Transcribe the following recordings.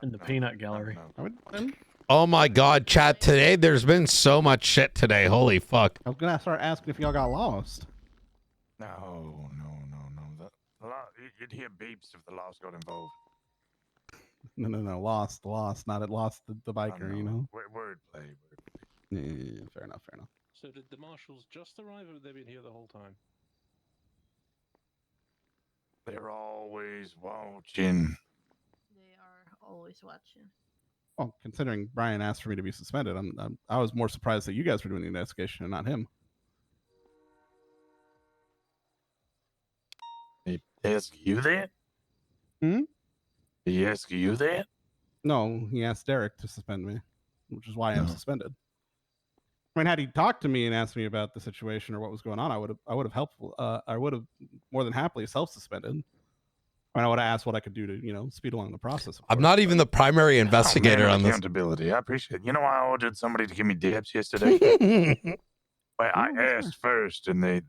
In the peanut gallery. Oh my god, chat, today there's been so much shit today. Holy fuck. I was gonna start asking if y'all got lost. No. You'd hear beeps if the lost got involved. No. Lost. Not at lost the biker, you know? Wordplay. Yeah, fair enough. So did the marshals just arrive or have they been here the whole time? They're always watching. They are always watching. Well, considering Brian asked for me to be suspended, I was more surprised that you guys were doing the investigation and not him. He asked you that? Hmm? He asked you that? No, he asked Derek to suspend me, which is why I'm suspended. I mean, had he talked to me and asked me about the situation or what was going on, I would have helped. I would have more than happily self-suspended. And I would have asked what I could do to, speed along the process. I'm not even the primary investigator on this. Accountability. I appreciate it. You know, I ordered somebody to give me dabs yesterday. But I asked first, and they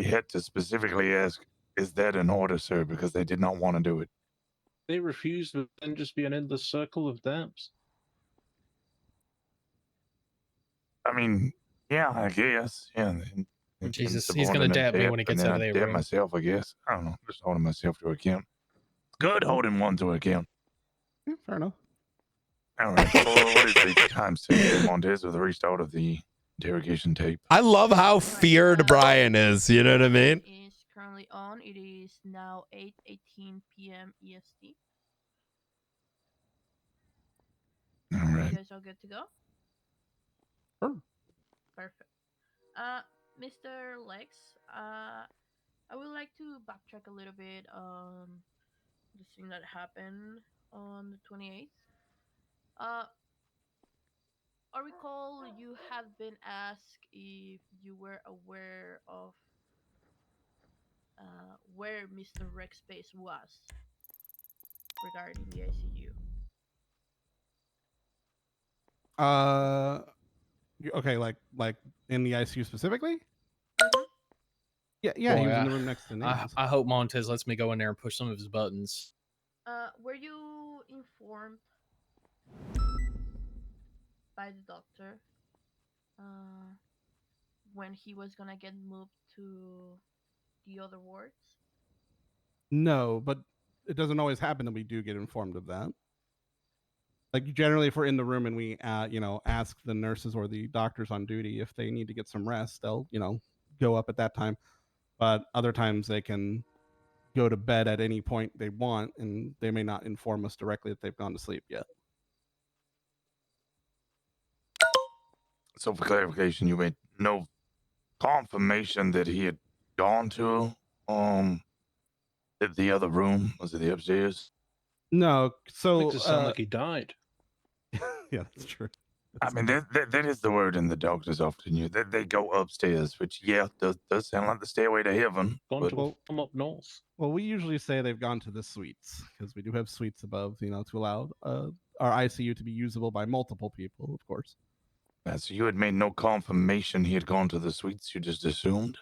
had to specifically ask, "Is that an order, sir?" Because they did not want to do it. They refused, but then just be an endless circle of dabs. I mean, yeah, I guess. Yeah. Jesus, he's gonna dab me when he gets out of the room. Myself, I guess. I don't know. Just holding myself to account. Good holding one to account. Yeah, fair enough. All right. What is the time stamp, Montez, with the restart of the interrogation tape? I love how feared Brian is. You know what I mean? Is currently on. It is now 8:18 p.m. EST. All right. You guys all good to go? Sure. Perfect. Mr. Lex, I would like to backtrack a little bit on the thing that happened on the 28th. I recall you have been asked if you were aware of where Mr. Rex Space was regarding the ICU. Okay, like in the ICU specifically? Yeah, Boy, he was in the room next to Nathan's. I hope Montez lets me go in there and push some of his buttons. Were you informed by the doctor when he was gonna get moved to the other wards? No, but it doesn't always happen that we do get informed of that. Like generally, if we're in the room and we, ask the nurses or the doctors on duty if they need to get some rest, they'll, go up at that time. But other times they can go to bed at any point they want, and they may not inform us directly that they've gone to sleep yet. So for clarification, you made no confirmation that he had gone to the other room? Was it the upstairs? No, so Makes it sound like he died. Yeah, that's true. I mean, that is the word in the doctors often use. They go upstairs, which does sound like the stairway to heaven. Come up north. Well, we usually say they've gone to the suites because we do have suites above, to allow our ICU to be usable by multiple people, of course. So you had made no confirmation he had gone to the suites. You just assumed.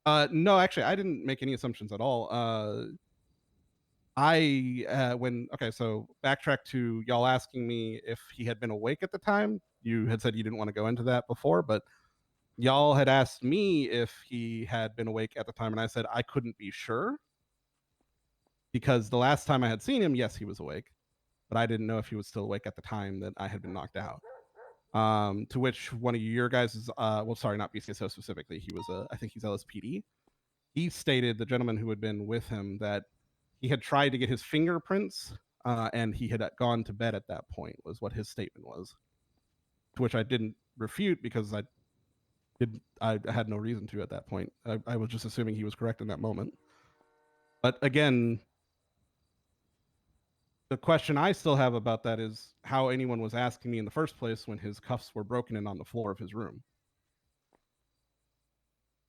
No, actually, I didn't make any assumptions at all. So backtrack to y'all asking me if he had been awake at the time. You had said you didn't want to go into that before, but y'all had asked me if he had been awake at the time, and I said I couldn't be sure because the last time I had seen him, yes, he was awake, but I didn't know if he was still awake at the time that I had been knocked out. To which one of your guys, not BCSO specifically, he was I think he's LSPD. He stated, the gentleman who had been with him, that he had tried to get his fingerprints, and he had gone to bed at that point, was what his statement was. To which I didn't refute because I had no reason to at that point. I was just assuming he was correct in that moment. But again, the question I still have about that is how anyone was asking me in the first place when his cuffs were broken in on the floor of his room.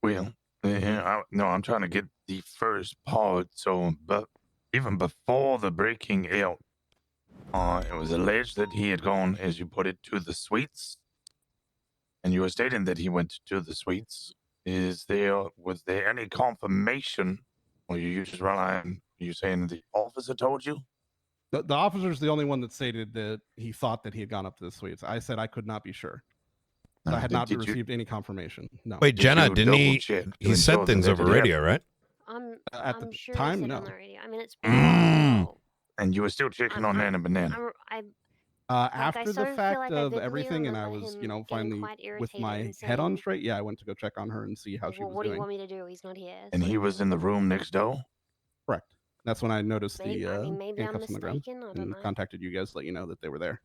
Well, I'm trying to get the first part. So, but even before the breaking out, it was alleged that he had gone, as you put it, to the suites. And you were stating that he went to the suites. Was there any confirmation, or you just relying? You saying the officer told you? The officer's the only one that stated that he thought that he had gone up to the suites. I said I could not be sure. So I had not received any confirmation. No. Wait, Jenna, didn't he? He said things over radio, right? At the sure time, he said no. on the radio. I mean, it's been a while. And you were still checking on Nana Banana. After the started to feel fact like I of vividly everything, and I remember was, him you know, getting finally quite with irritated my and head on saying, straight, yeah, I went to go check on her and see how she well, was what do you doing. want me to do? He's not here. And So he was in the room next door? Correct. That's when I noticed maybe, the I mean, maybe I'm handcuffs on the ground mistaken. I don't and know. contacted you guys to let you know that they were there.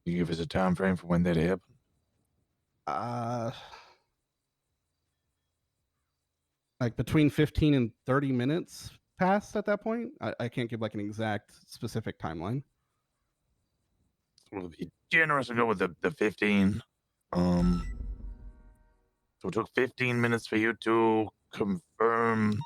You give us a time frame for when that happened? Like between 15 and 30 minutes passed at that point. I can't give like an exact specific timeline. We'll be generous and go with the 15. So it took 15 minutes for you to confirm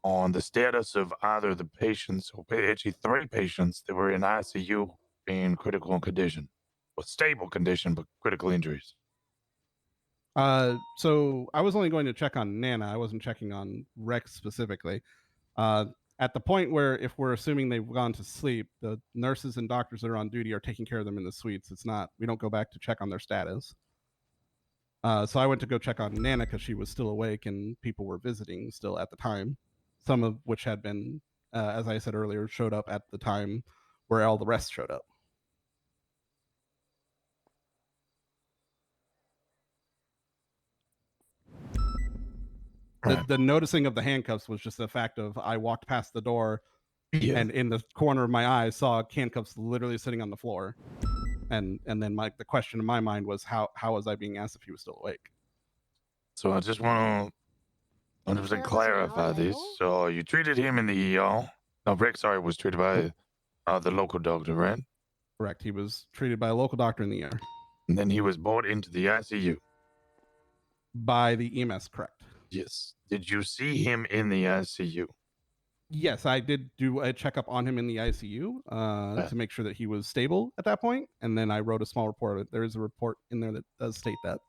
on the status of either the patients, or actually 3 patients that were in ICU in critical condition, or stable condition, but critical injuries. So I was only going to check on Nana. I wasn't checking on Rex specifically. At the point where, if we're assuming they've gone to sleep, the nurses and doctors that are on duty are taking care of them in the suites. We don't go back to check on their status. So I went to go check on Nana because she was still awake and people were visiting still at the time. Some of which had been, as I said earlier, showed up at the time where all the rest showed up. The noticing of the handcuffs was just the fact of I walked past the door and in the corner of my eye saw handcuffs literally sitting on the floor. And then the question in my mind was how was I being asked if he was still awake? So I just want to 100% clarify this. So you treated him in the ER. No, Rick, sorry, was treated by the local doctor, right? Correct. He was treated by a local doctor in the ER. And then he was brought into the ICU. By the EMS, correct. Yes. Did you see him in the ICU? Yes, I did do a checkup on him in the ICU to make sure that he was stable at that point, and then I wrote a small report. There is a report in there that does state that.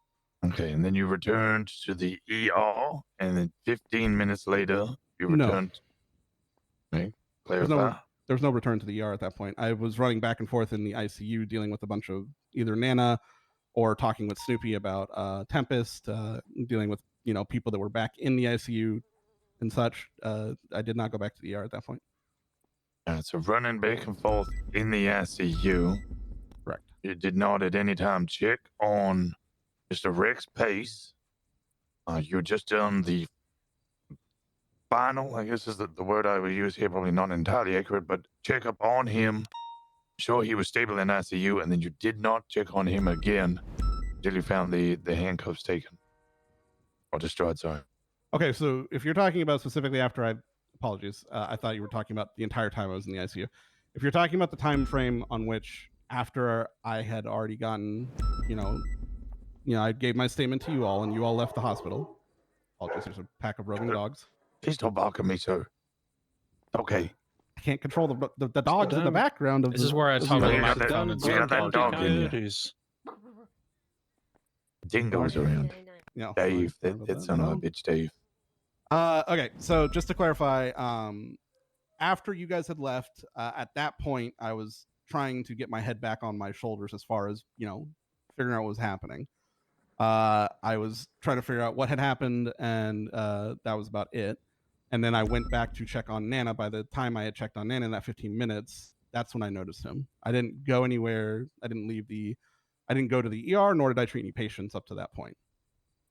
Okay, and then you returned to the ER, and then 15 minutes later, you returned. No. Okay, clarify. There's no return to the ER at that point. I was running back and forth in the ICU dealing with a bunch of either Nana or talking with Snoopy about Tempest, dealing with people that were back in the ICU and such. I did not go back to the ER at that point. So running back and forth in the ICU. Correct. You did not at any time check on Mr. Rex Pace. You're just on the final, I guess is the word I would use here, probably not entirely accurate, but check up on him. Sure, he was stable in ICU, and then you did not check on him again until you found the handcuffs taken. Or destroyed, sorry. Okay, so if you're talking about specifically after apologies, I thought you were talking about the entire time I was in the ICU. If you're talking about the time frame on which after I had already gotten, I gave my statement to you all and you all left the hospital. Apologies, there's a pack of roving dogs. Please don't bark at me, sir. Okay. I can't control the dogs in the background of this is where I talk on the microphone and that dog in you. Dingoes around. Yeah, Dave, that son of a bitch, Dave. Okay, so just to clarify, after you guys had left, at that point, I was trying to get my head back on my shoulders as far as, figuring out what was happening. I was trying to figure out what had happened, and that was about it. And then I went back to check on Nana. By the time I had checked on Nana in that 15 minutes, that's when I noticed him. I didn't go anywhere. I didn't go to the ER, nor did I treat any patients up to that point.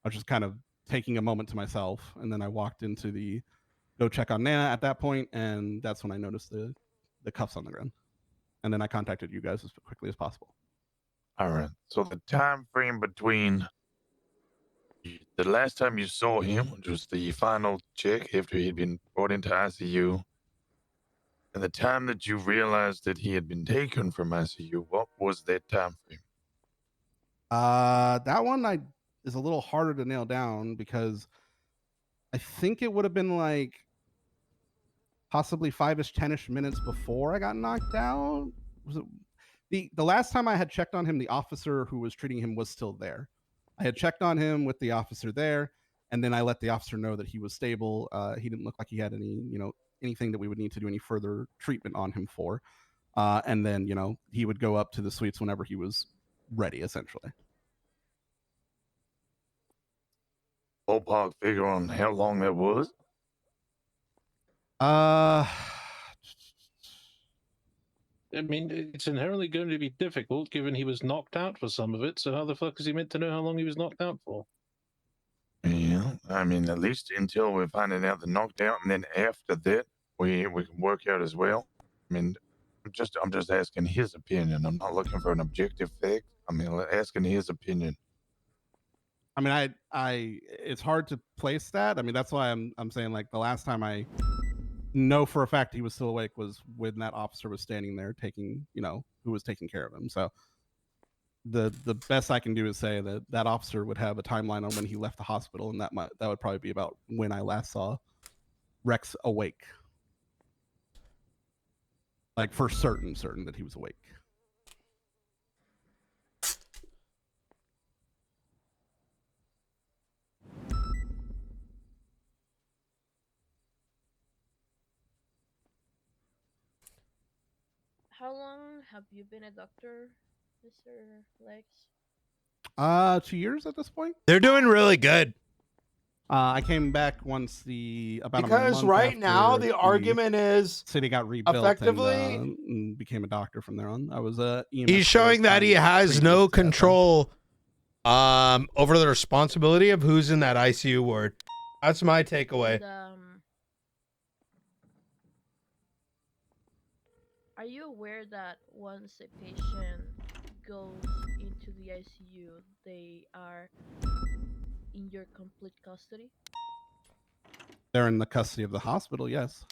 I was just kind of taking a moment to myself, and then I walked into go check on Nana at that point, and that's when I noticed the cuffs on the ground. And then I contacted you guys as quickly as possible. All right. So the time frame between the last time you saw him, which was the final check after he'd been brought into ICU, and the time that you realized that he had been taken from ICU, what was that time frame? That one is a little harder to nail down because I think it would have been like possibly 5-ish, 10-ish minutes before I got knocked out. Was it the last time I had checked on him, the officer who was treating him was still there. I had checked on him with the officer there, and then I let the officer know that he was stable. He didn't look like he had any, anything that we would need to do any further treatment on him for. and then he would go up to the suites whenever he was ready, essentially. Ballpark figure on how long that was? Uh, I mean, it's inherently going to be difficult given he was knocked out for some of it. So how the fuck is he meant to know how long he was knocked out for? Yeah, I mean, at least until we're finding out the knocked out, and then after that, we can work out as well. I mean, I'm just asking his opinion. I'm not looking for an objective fact. I mean, asking his opinion. I mean, I it's hard to place that. I mean, that's why I'm saying, like, the last time I know for a fact he was still awake was when that officer was standing there taking, who was taking care of him. So the best I can do is say that that officer would have a timeline on when he left the hospital, and that would probably be about when I last saw Rex awake. Like, for certain that he was awake. How long have you been a doctor, Mr. Lex? 2 years at this point. They're doing really good. I came back once about Because a month right now after the argument is city got rebuilt effectively- and became a doctor from there on. I was EMS He's showing that he has no control over the responsibility of who's in that ICU ward. That's my takeaway. And, are you aware that once a patient goes into the ICU, they are in your complete custody? They're in the custody of the hospital, yes.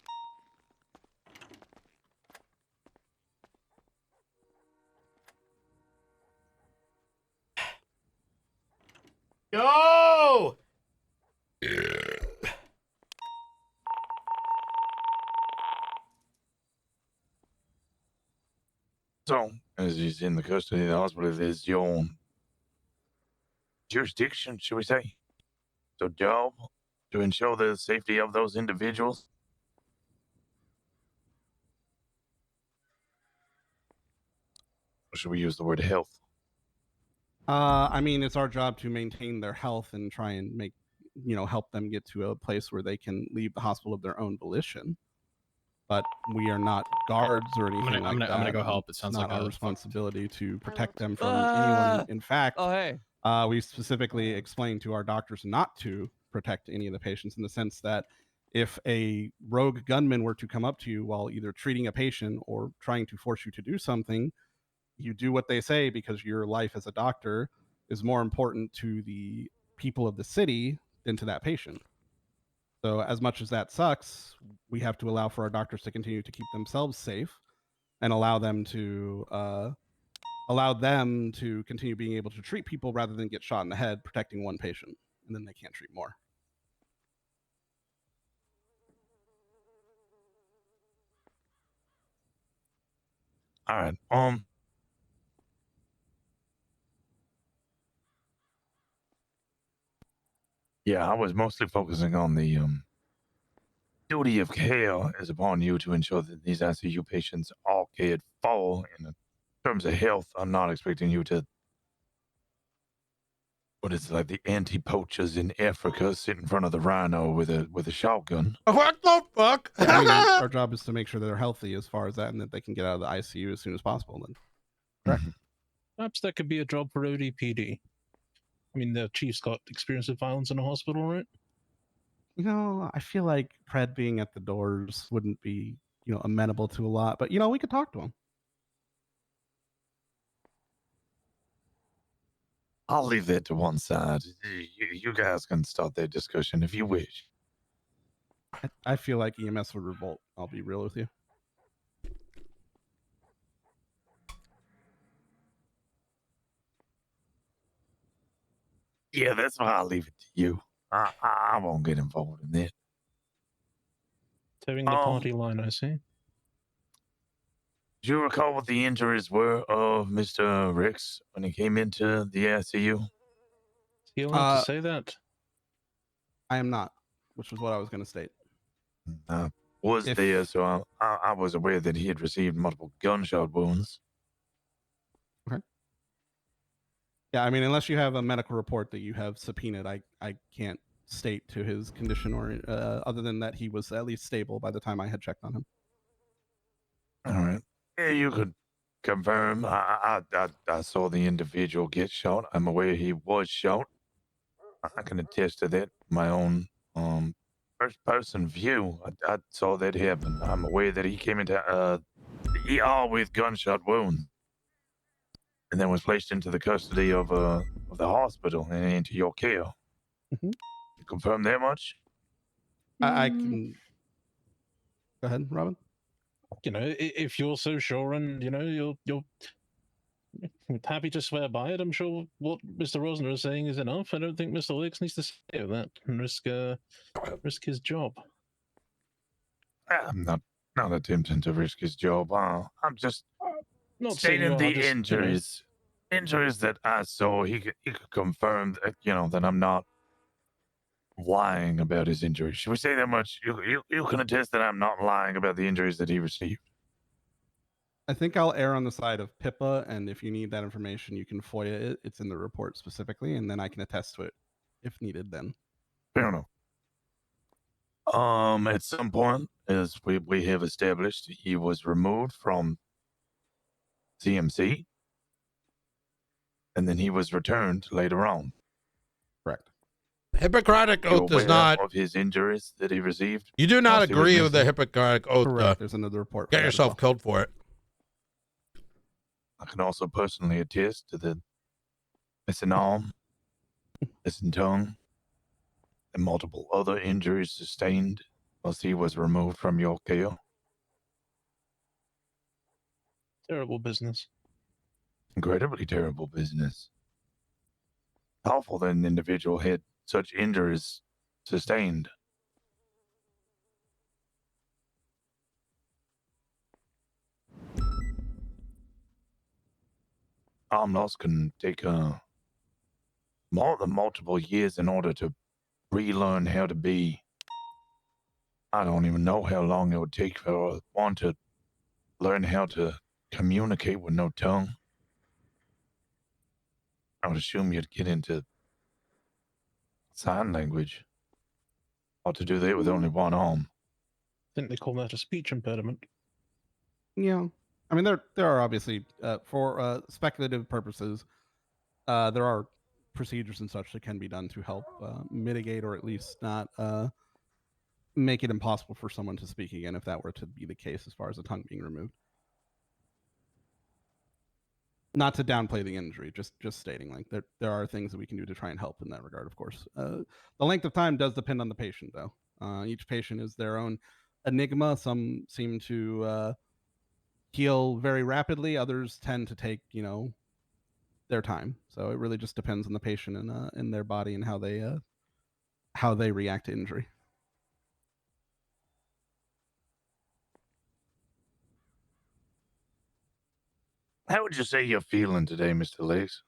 Yo! So, as he's in the custody of the hospital, there's your jurisdiction, should we say? So, job to ensure the safety of those individuals. Or should we use the word health? I mean, it's our job to maintain their health and try and make, help them get to a place where they can leave the hospital of their own volition. But we are not guards or anything like that. I'm gonna go help. It sounds It's not like our a responsibility to protect them from Ah! anyone. In fact, Oh hey. we specifically explained to our doctors not to protect any of the patients, in the sense that if a rogue gunman were to come up to you while either treating a patient or trying to force you to do something, you do what they say, because your life as a doctor is more important to the people of the city than to that patient. So as much as that sucks, we have to allow for our doctors to continue to keep themselves safe and allow them to continue being able to treat people rather than get shot in the head protecting one patient, and then they can't treat more. All right. Yeah, I was mostly focusing on the duty of care is upon you to ensure that these ICU patients are cared for. In terms of health, I'm not expecting you to. What is it, like the anti-poachers in Africa sit in front of the rhino with a shotgun? What the fuck? I mean, our job is to make sure that they're healthy as far as that, and that they can get out of the ICU as soon as possible. Then, correct. Perhaps that could be a job for ODPD. I mean, the chief's got experience with violence in a hospital, right? I feel like Pred being at the doors wouldn't be, amenable to a lot, but we could talk to him. I'll leave that to one side. You guys can start that discussion if you wish. I feel like EMS would revolt. I'll be real with you. Yeah, that's why I'll leave it to you. I won't get involved in that. Towing the party line, I see. Do you recall what the injuries were of Mr. Rex when he came into the ICU? Is he allowed to say that? I am not, which was what I was going to state. was If- there, so I was aware that he had received multiple gunshot wounds. Yeah, I mean, unless you have a medical report that you have subpoenaed, I can't state to his condition or other than that he was at least stable by the time I had checked on him. All right. Yeah, you could confirm. I saw the individual get shot. I'm aware he was shot. I can attest to that. My own first person view. I saw that happen. I'm aware that he came into the ER with gunshot wounds, and then was placed into the custody of the hospital and into your care. Mhm. You confirm that much? I can go ahead, Robin. You know, if you're so sure, and you know you're happy to swear by it, I'm sure what Mr. Rosner is saying is enough. I don't think Mr. Lakes needs to say that and risk his job. I'm not attempting to risk his job. I'm just Not saying you stating are, the just, injuries that I saw. He could confirm that, that I'm not lying about his injuries. Should we say that much? You can attest that I'm not lying about the injuries that he received. I think I'll err on the side of Pippa, and if you need that information, you can FOIA it. It's in the report specifically, and then I can attest to it if needed. Then Fair enough. At some point, as we have established, he was removed from CMC, and then he was returned later on. correct. Hippocratic You oath does aware not. of his injuries that he received. You do not Whilst he was agree with the missing? Hippocratic oath. Correct. There's another report. for Get that as yourself well. killed for it. I can also personally attest to the missing arm, missing tongue, and multiple other injuries sustained whilst he was removed from your care. Terrible business. Incredibly terrible business. Awful that an individual had such injuries sustained. Arm loss can take more than multiple years in order to relearn how to be. I don't even know how long it would take for one to learn how to communicate with no tongue. I would assume you'd get into sign language. Or to do that with only one arm. I think they call that a speech impediment. Yeah, I mean there are obviously for speculative purposes, there are procedures and such that can be done to help mitigate or at least not make it impossible for someone to speak again if that were to be the case as far as the tongue being removed. Not to downplay the injury, just stating like there are things that we can do to try and help in that regard. Of course, the length of time does depend on the patient, though. Each patient is their own enigma. Some seem to heal very rapidly. Others tend to take their time. So it really just depends on the patient and their body and how they react to injury. How would you say you're feeling today, Mr. Lakes?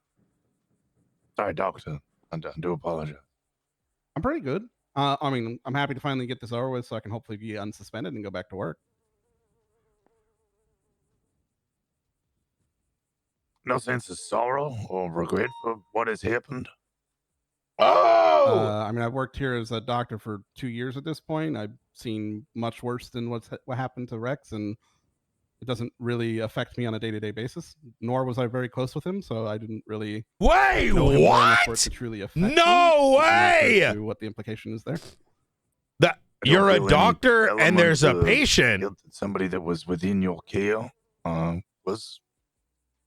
Sorry, doctor. I do apologize. I'm pretty good. I mean, I'm happy to finally get this over with so I can hopefully be unsuspended and go back to work. No sense of sorrow or regret for what has happened? Oh! I mean, I've worked here as a doctor for 2 years at this point. I've seen much worse than what happened to Rex, and it doesn't really affect me on a day-to-day basis. Nor was I very close with him, so I didn't really Wait, know him well enough for it what? to truly affect me. No I'm not way! sure what the implication is there. That I don't you're a feel any doctor and there's a element of patient. guilt that somebody that was within your care was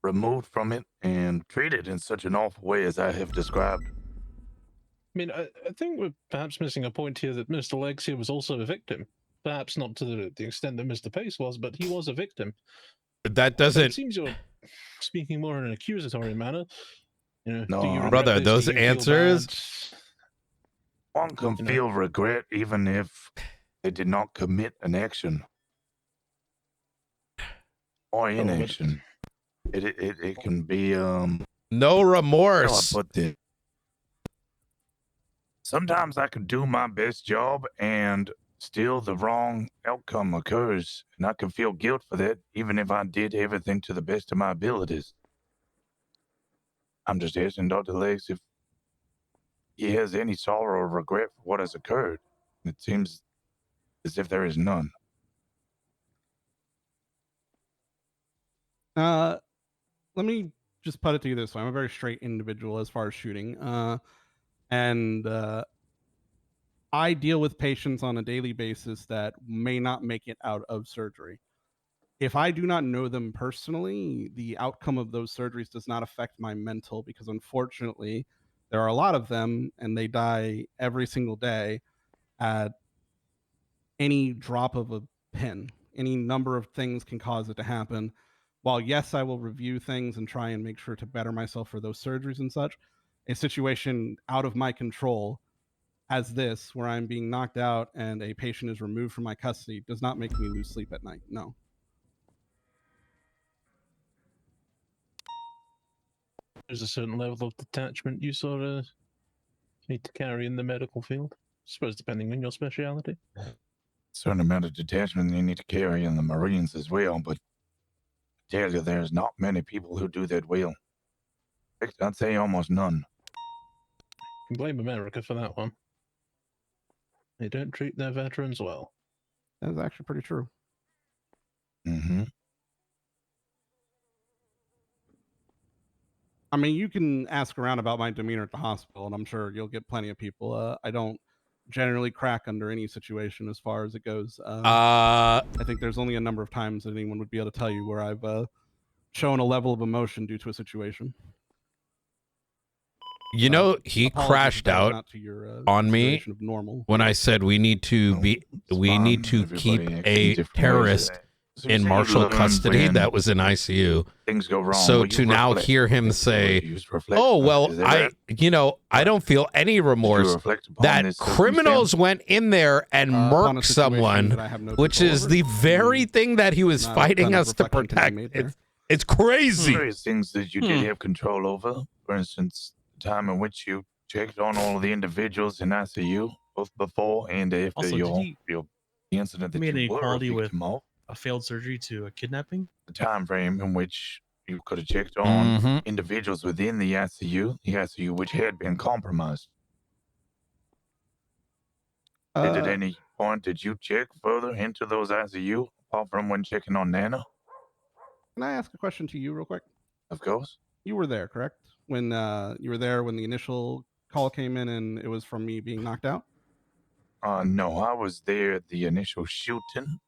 removed from it and treated in such an awful way as I have described. I mean, I think we're perhaps missing a point here that Mr. Legs here was also a victim. Perhaps not to the extent that Mr. Pace was, but he was a victim. That It doesn't. seems you're speaking more in an accusatory manner. No, do you regret Brother, this? those Do you feel answers- bad? One can You know. feel regret even if they did not commit an action or Oh, but- inaction. It can be No how do I remorse. put this? Sometimes I can do my best job and still the wrong outcome occurs, and I can feel guilt for that, even if I did everything to the best of my abilities. I'm just asking Dr. Legs if he has any sorrow or regret for what has occurred. It seems as if there is none. Let me just put it to you this way. I'm a very straight individual as far as shooting. And I deal with patients on a daily basis that may not make it out of surgery. If I do not know them personally, the outcome of those surgeries does not affect my mental, because unfortunately, there are a lot of them and they die every single day at any drop of a pin. Any number of things can cause it to happen. While yes, I will review things and try and make sure to better myself for those surgeries and such, a situation out of my control as this, where I'm being knocked out and a patient is removed from my custody, does not make me lose sleep at night. No. There's a certain level of detachment you sort of need to carry in the medical field. I suppose depending on your speciality. Certain amount of detachment you need to carry in the Marines as well, but I tell you, there's not many people who do that well. In fact, I'd say almost none. You can blame America for that one. They don't treat their veterans well. That's actually pretty true. Mm-hmm. I mean, you can ask around about my demeanor at the hospital, and I'm sure you'll get plenty of people. I don't generally crack under any situation as far as it goes. I think there's only a number of times that anyone would be able to tell you where I've shown a level of emotion due to a situation. You know, he Apologies if crashed that was out not to your, on me consideration of normal. when I said we need to No, be, it's we fine. need to Everybody keep acts in a different ways. terrorist So you in say you martial learn custody when that was in ICU. things go wrong. So Well, you to now reflect. hear him Okay, say, you just reflect. "Oh well, Is that I, right? you know, I don't feel any Did you remorse reflect upon that this criminals went in there and Upon a murked situation someone, that I have no which control is over, the very thing that he was not a fighting ton of us to reflection can be protect." made there. It's crazy. Various things that you did have control over. For instance, the time in which you checked on all of the individuals in ICU, both before and after Also, did he the incident that made an you were a equality with victim of. a failed surgery to a kidnapping? The time frame in which you could have checked on Mhm. individuals within the ICU which had been compromised. And at any point did you check further into those ICU apart from when checking on Nana? Can I ask a question to you real quick? Of course. You were there, correct? When you were there when the initial call came in and it was from me being knocked out? No, I was there at the initial shooting.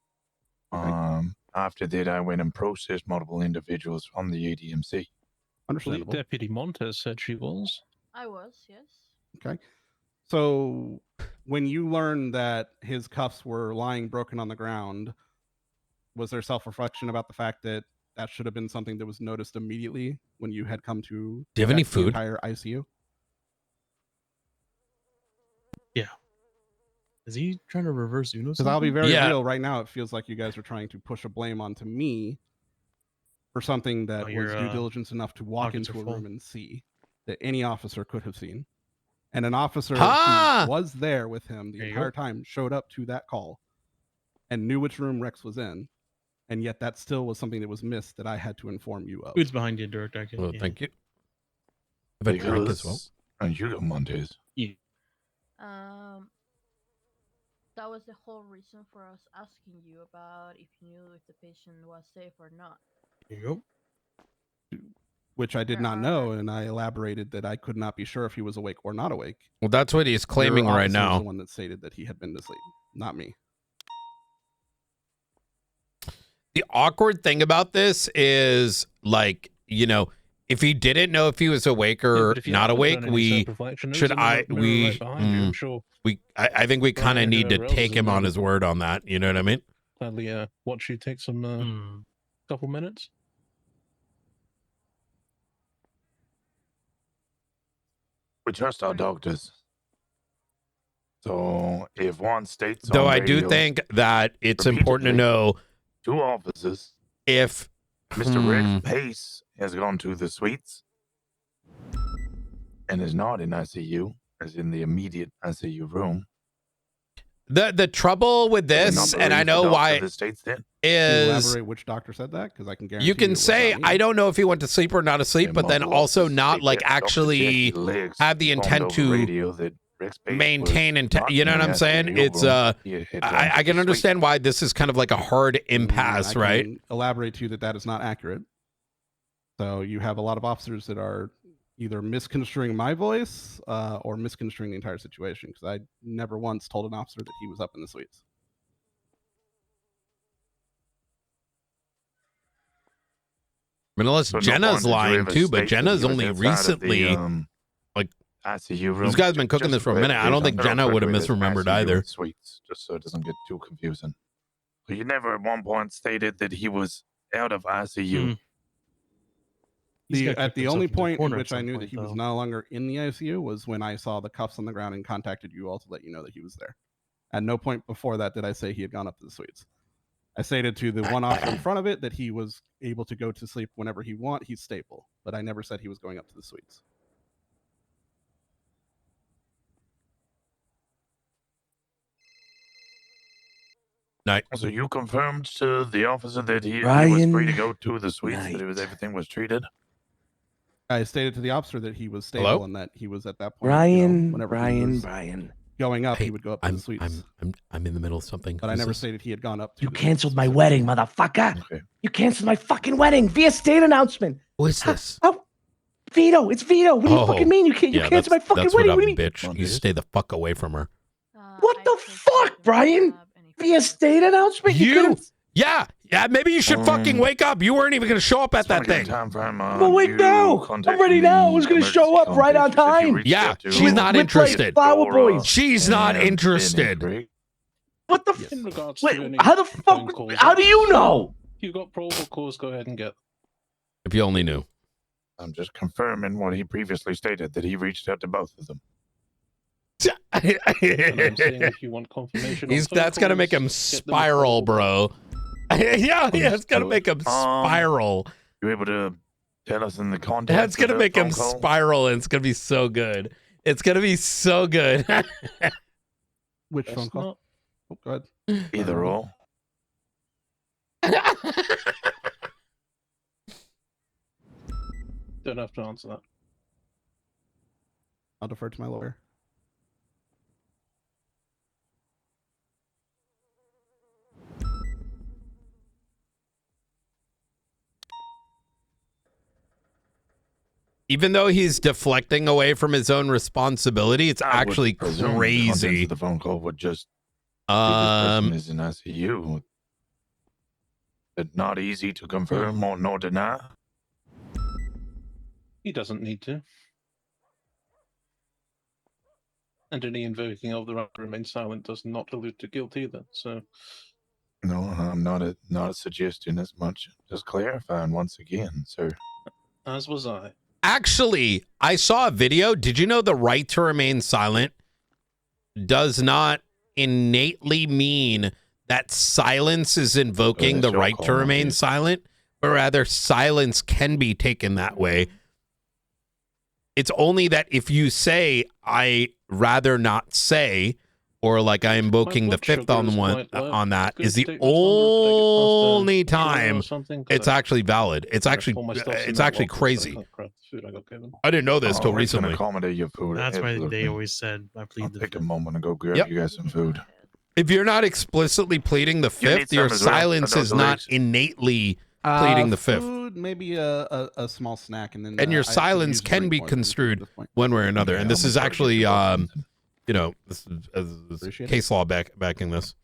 Okay. After that, I went and processed multiple individuals from the ADMC. I believe Understandable. Deputy Montez said she was. I was, yes. Okay. So when you learned that his cuffs were lying broken on the ground, was there self-reflection about the fact that that should have been something that was noticed immediately when you had come to Do you have any check the food? entire ICU? Yeah. Is he trying to reverse Uno? Because I'll be very Yeah. real right now, it feels like you guys are trying to push a blame onto me for something that Oh, was your, due diligence enough to walk pockets into are a full. room and see, that any officer could have seen. And an officer Ah! who was there with him the There you entire go. time showed up to that call and knew which room Rex was in. And yet that still was something that was missed that I had to inform you of. Food's behind you, Dirk. I can, Well, yeah. thank you. Have a drink as well. And you got Montez. Yeah. That was the whole reason for us asking you about if you knew if the patient was safe or not. There you go. Which I did There not know, are- and I elaborated that I could not be sure if he was awake or not awake. Well, that's what he's claiming Your right officer was now. the one that stated that he had been asleep, not me. The awkward thing about this is, like, you know, if he didn't know if he was awake Yeah, or but if you not haven't awake, done any we self-reflection, should there's a mirror right behind you. I'm sure I think we kind of Brian, need to whoever else take is in him on there. his word on that. You know what I mean? gladly watch you take some couple minutes. We trust our doctors. So if one states Though on I do radio, think that it's important to repeatedly, know 2 officers, if Mr. Rex Pace has gone to the suites and is not in ICU, as in the immediate ICU room. The trouble with this, and I know why, The states did. Can you is elaborate which doctor said that? Because I can guarantee you can it was say, not me. I don't know if he went to sleep or not asleep, And but then multiple also officers not state like that Dr. actually Jackie Legs have the informed intent over to radio that Rick's base maintain was and not you know in what the I'm saying? ICU It's room. He had gone I to can the understand why this is kind of like a hard impasse, I right? can elaborate to you that that is not accurate. So you have a lot of officers that are either misconstruing my voice or misconstruing the entire situation, because I never once told an officer that he was up in the suites. I mean, unless So no Jenna's point did you lying ever too, but state that Jenna's he was only outside of the, recently, like, ICU room. this guy's been cooking Just this for a where minute. it I don't is, think I'm gonna Jenna would have refer to it as misremembered ICU either. Suites, just so it doesn't get too confusing. So you never at one point stated that he was out of ICU. At the only point in corner which I knew that he was no longer in the ICU was when I saw the cuffs on the ground and contacted you all to let you know that he was there. At no point before that did I say he had gone up to the suites. I stated to the one officer in front of it that he was able to go to sleep whenever he want. He's stable, but I never said he was going up to the suites. Night. So you confirmed to the officer that he was free to Ryan go to the suites, that Knight. everything was treated? I stated to the officer that he was stable Hello? and that he was at that point. Whenever he was Brian. going up, Hey, he would go up to the suites. I'm in the middle of something. But I Who's never this? stated he had gone up to You the canceled suites my specifically. wedding, motherfucker. Okay. You canceled my fucking wedding via state announcement. Who is this? Oh, Vito. It's Vito. What do you fucking mean? You can't. You yeah, canceled my fucking that's wedding. what What a do you mean? bitch. You stay the fuck away from her. What the fuck, Brian? Via state announcement? You? could've- Yeah, maybe you should fucking wake up. You weren't even going to show up at that thing. I'm awake now. I'm ready now. I was gonna show up right on time. Yeah, she's With- not with, like, interested. Flower Boys. She's not interested. What the? In regards Wait, to any how the phone fuck? calls, How do you know? If you've got probable cause, go ahead and get. If you only knew. I'm just confirming what he previously stated, that he reached out to both of them. And I'm saying if you want confirmation, on phone That's gonna calls, make him get them spiral, bro. yeah, it's gonna make him spiral. You able to tell us in the context? That's gonna of the make him phone call? spiral, and it's gonna be so good. It's gonna be so good. Which That's phone call? not- Oh, go ahead. Either or. Don't have to answer that. I'll defer to my lawyer. Even though he's deflecting away from his own responsibility, it's I would actually presume the contents crazy. of the phone call would just be this person is in ICU. But not easy to confirm or nor deny. He doesn't need to. And any invoking of the right to remain silent does not allude to guilt either. So No, I'm not suggesting as much. Just clarifying once again, sir. as was I. Actually, I saw a video. Did you know the right to remain silent does not innately mean that silence is invoking that's the your right call, to not remain his. silent, but rather silence can be taken that way. It's only that if you say, I rather not say, or like I invoking the blood fifth sugar on is one quite low. on that It's is good the to take much longer to only get past a time or something, 'cause it's I- actually valid. It's I actually pull my stuff in it's that actually locker, so I crazy. can't grab the food I got given. I didn't know this till Rick's gonna recently. accommodate your food. That's why absolutely. they always said, I I'll plead the take a fifth. moment and go grab Yep. you guys some food. If you're not explicitly pleading the You need fifth, your some as well, silence those is not legs. innately pleading the fifth. Food, maybe a small snack, and then And your I could silence use can drink be more than food at construed this point. one way or another. Okay, And this I'll is make sure to get actually, you both something. this is Appreciate it. case law backing this. Just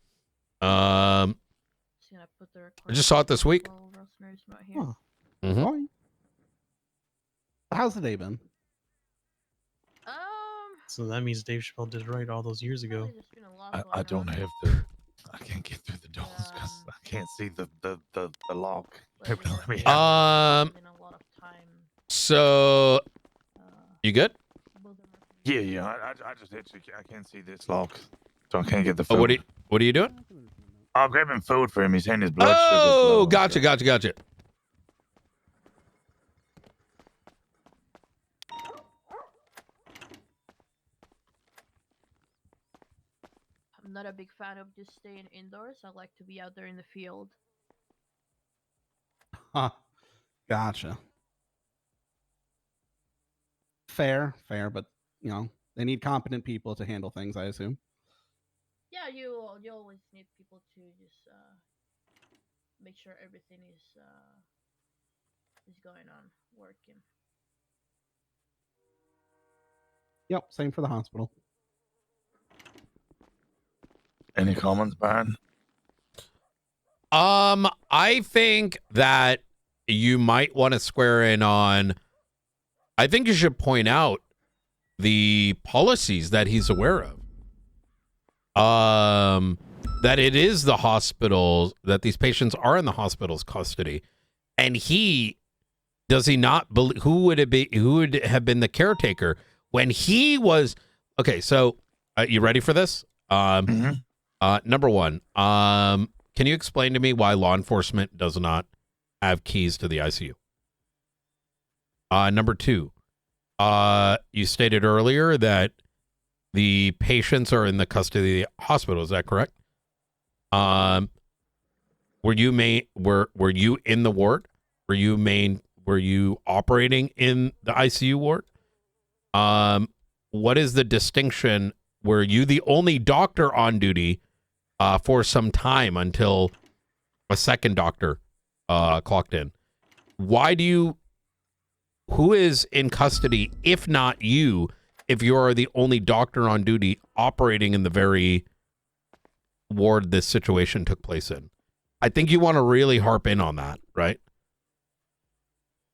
gonna put the I just saw it this week. while Rosner's not here. Huh. Mhm. All right. How's the day been? So that means Dave Chappelle did right all those years ago. Really just been a lot I going don't on. have the. I can't get through the doors because I can't see the lock. But Let me there's Um, been a lot of time. So, Uh, you good? both of them are Yeah. I just actually I can't see this lock, so I can't get the food. Oh, what are you doing? I'm grabbing food for him. He's saying his blood sugar's Oh, low. gotcha. not a big fan of just staying indoors. I like to be out there in the field. Huh. Gotcha. Fair, but they need competent people to handle things, I assume. Yeah, you always need people to just make sure everything is going on, working. Yep, same for the hospital. Any comments, Baron? I think that you might want to square in on. I think you should point out the policies that he's aware of. That it is the hospital, that these patients are in the hospital's custody, and does he not believe? Who would it be? Who would have been the caretaker when he was? Okay, so you ready for this? Number one, can you explain to me why law enforcement does not have keys to the ICU? Number two, you stated earlier that the patients are in the custody of the hospital. Is that correct? Were you in the ward? Were you operating in the ICU ward? What is the distinction? Were you the only doctor on duty for some time until a second doctor clocked in? Who is in custody, if not you, if you are the only doctor on duty operating in the very ward this situation took place in? I think you want to really harp in on that, right?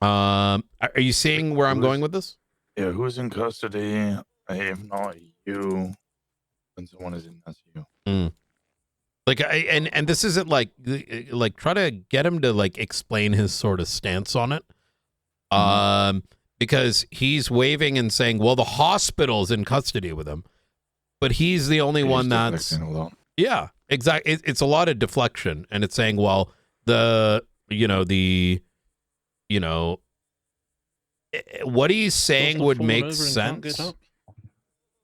Are you seeing where I'm going with this? Yeah, who's in custody? If not you, then someone is in ICU. Like, and this isn't like try to get him to like explain his sort of stance on it. Because he's waving and saying, well, the hospital's in custody with him, but he's the only one that's, yeah, exactly. It's a lot of deflection, and it's saying, well, what he's saying would make sense.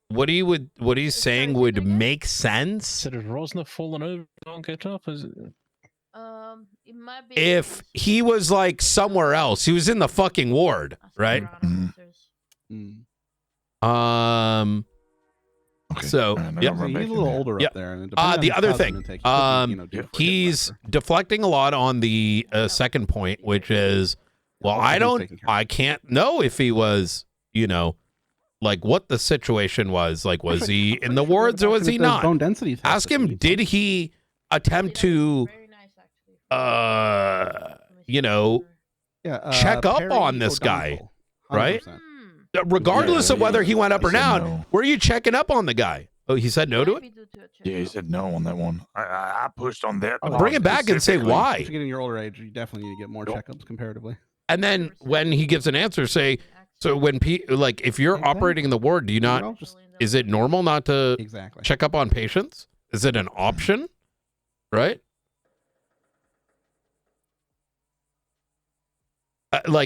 What he's saying would make sense. So did Rosner fallen over and can't get up? Is it? It might be If he was like somewhere else, he was in the fucking ward, right? Okay. So, yeah, he's a little older up there. And the other thing, he's deflecting a lot on the second point, which is, well, I can't know if he was, like what the situation was. Like, was he in the wards or was he not? Bone density test Ask him, did he attempt to, check up on this guy, right? Regardless of whether he went up or down, no. were you checking up on the guy? Oh, he said no to it? Yeah, he said no on that one. I pushed on that. Bring it back and say why. If you get in your older age, you definitely need to get more checkups comparatively. And then when he gives an answer, say, so when if you're operating in the ward, do you not, is it normal not to check up on patients? Is it an option? Right?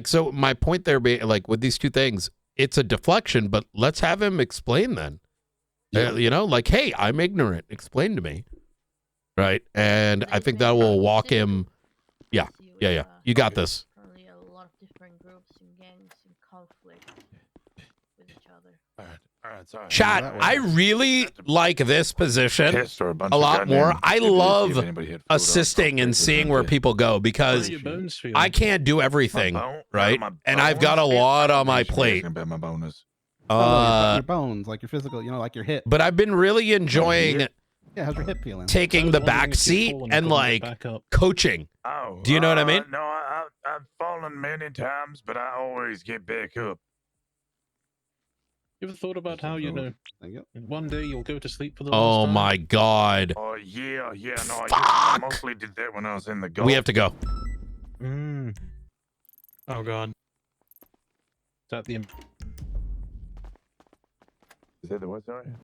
So my point there being, like, with these two things, it's a deflection, but let's have him explain then. Like, hey, I'm ignorant. Explain to me. Right? And I think that will walk him. Yeah. You got this. Currently a lot of different groups and gangs in conflict with each other. All right, sorry. Chat, I really like this position a lot more. I love assisting and seeing where people go because I can't do everything, right? And I've got a lot on my plate. Your bones, like your physical, like your hip. But I've been really enjoying how's your hip feeling? taking the back seat and like coaching. Oh, do you know what I mean? No, I've fallen many times, but I always get back up. You ever thought about how, one day you'll go to sleep for the Oh last time? my God. Oh, yeah, no, I mostly did that when I was in the Gulf. We have to go. Oh, God. Is that the... Is that the what, sorry?